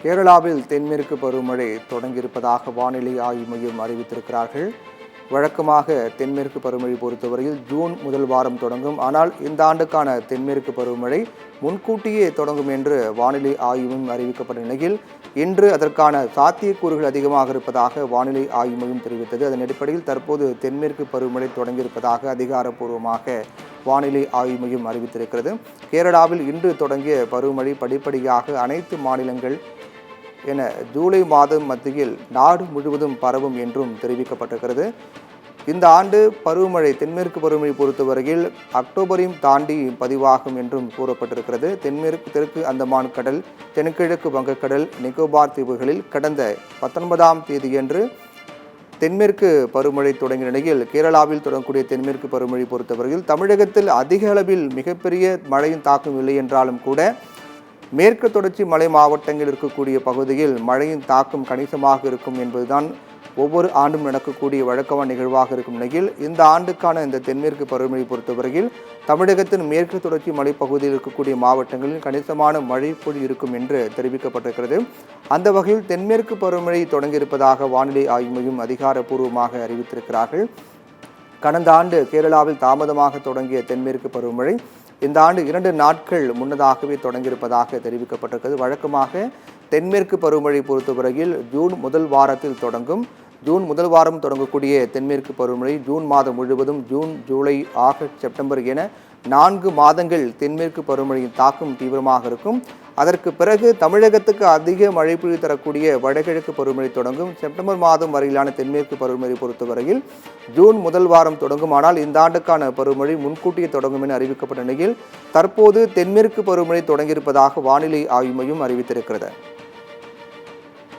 கேரளாவில் தென்மேற்கு பருவமழை தொடங்கியிருப்பதாக வானிலை ஆய்வு மையம் அறிவித்திருக்கிறார்கள். வழக்கமாக தென்மேற்கு பருவமழை பொறுத்தவரையில் ஜூன் முதல் வாரம் தொடங்கும். ஆனால் இந்த ஆண்டுக்கான தென்மேற்கு பருவமழை முன்கூட்டியே தொடங்கும் என்று வானிலை ஆய்வு மையம் அறிவிக்கப்பட்ட நிலையில் இன்று அதற்கான சாத்தியக்கூறுகள் அதிகமாக இருப்பதாக வானிலை ஆய்வு மையம் தெரிவித்தது. அதன் அடிப்படையில் தற்போது தென்மேற்கு பருவமழை தொடங்கியிருப்பதாக அதிகாரப்பூர்வமாக வானிலை ஆய்வு மையம் அறிவித்திருக்கிறது. கேரளாவில் இன்று தொடங்கிய பருவமழை படிப்படியாக அனைத்து மாநிலங்கள் என ஜூலை மாதம் மத்தியில் நாடு முழுவதும் பரவும் என்றும் தெரிவிக்கப்பட்டிருக்கிறது. இந்த ஆண்டு பருவமழை தென்மேற்கு பருவமழை பொறுத்தவரையில் அக்டோபரையும் தாண்டி பதிவாகும் என்றும் கூறப்பட்டிருக்கிறது. தெற்கு அந்தமான் கடல், தென்கிழக்கு வங்கக்கடல், நிக்கோபார் தீவுகளில் கடந்த 19ஆம் தேதியன்று தென்மேற்கு பருவமழை தொடங்கிய நிலையில் கேரளாவில் தொடங்கக்கூடிய தென்மேற்கு பருவமழை பொறுத்தவரையில் தமிழகத்தில் அதிக அளவில் மிகப்பெரிய மழையின் தாக்கம் இல்லை என்றாலும் கூட மேற்கு தொடர்ச்சி மலை மாவட்டங்களில் இருக்கக்கூடிய பகுதியில் மழையின் தாக்கம் கணிசமாக இருக்கும் என்பதுதான் ஒவ்வொரு ஆண்டும் நடக்கக்கூடிய வழக்கமான நிகழ்வாக இருக்கும் நிலையில் இந்த ஆண்டுக்கான இந்த தென்மேற்கு பருவமழை பொறுத்தவரையில் தமிழகத்தின் மேற்கு தொடர்ச்சி மலைப்பகுதியில் இருக்கக்கூடிய மாவட்டங்களில் கணிசமான மழை பொழி இருக்கும் என்று தெரிவிக்கப்பட்டிருக்கிறது. அந்த வகையில் தென்மேற்கு பருவமழை தொடங்கியிருப்பதாக வானிலை ஆய்வு மையம் அதிகாரப்பூர்வமாக அறிவித்திருக்கிறார்கள். கடந்த ஆண்டு கேரளாவில் தாமதமாக தொடங்கிய தென்மேற்கு பருவமழை இந்த ஆண்டு 2 நாட்கள் முன்னதாகவே தொடங்கியிருப்பதாக தெரிவிக்கப்பட்டிருக்கிறது. வழக்கமாக தென்மேற்கு பருவமழை பொறுத்தவரையில் ஜூன் முதல் வாரத்தில் தொடங்கும். ஜூன் முதல் வாரம் தொடங்கக்கூடிய தென்மேற்கு பருவமழை ஜூன் மாதம் முழுவதும் ஜூன், ஜூலை, ஆகஸ்ட், செப்டம்பர் என 4 மாதங்கள் தென்மேற்கு பருவமழையின் தாக்கம் தீவிரமாக இருக்கும். அதற்கு பிறகு தமிழகத்துக்கு அதிக மழை பொழிவு தரக்கூடிய வடகிழக்கு பருவமழை தொடங்கும். செப்டம்பர் மாதம் வரையிலான தென்மேற்கு பருவமழை பொறுத்தவரையில் ஜூன் முதல் வாரம் தொடங்கும். ஆனால் இந்த ஆண்டுக்கான பருவமழை முன்கூட்டியே தொடங்கும் என அறிவிக்கப்பட்ட நிலையில் தற்போது தென்மேற்கு பருவமழை தொடங்கியிருப்பதாக வானிலை ஆய்வு மையம் அறிவித்திருக்கிறது.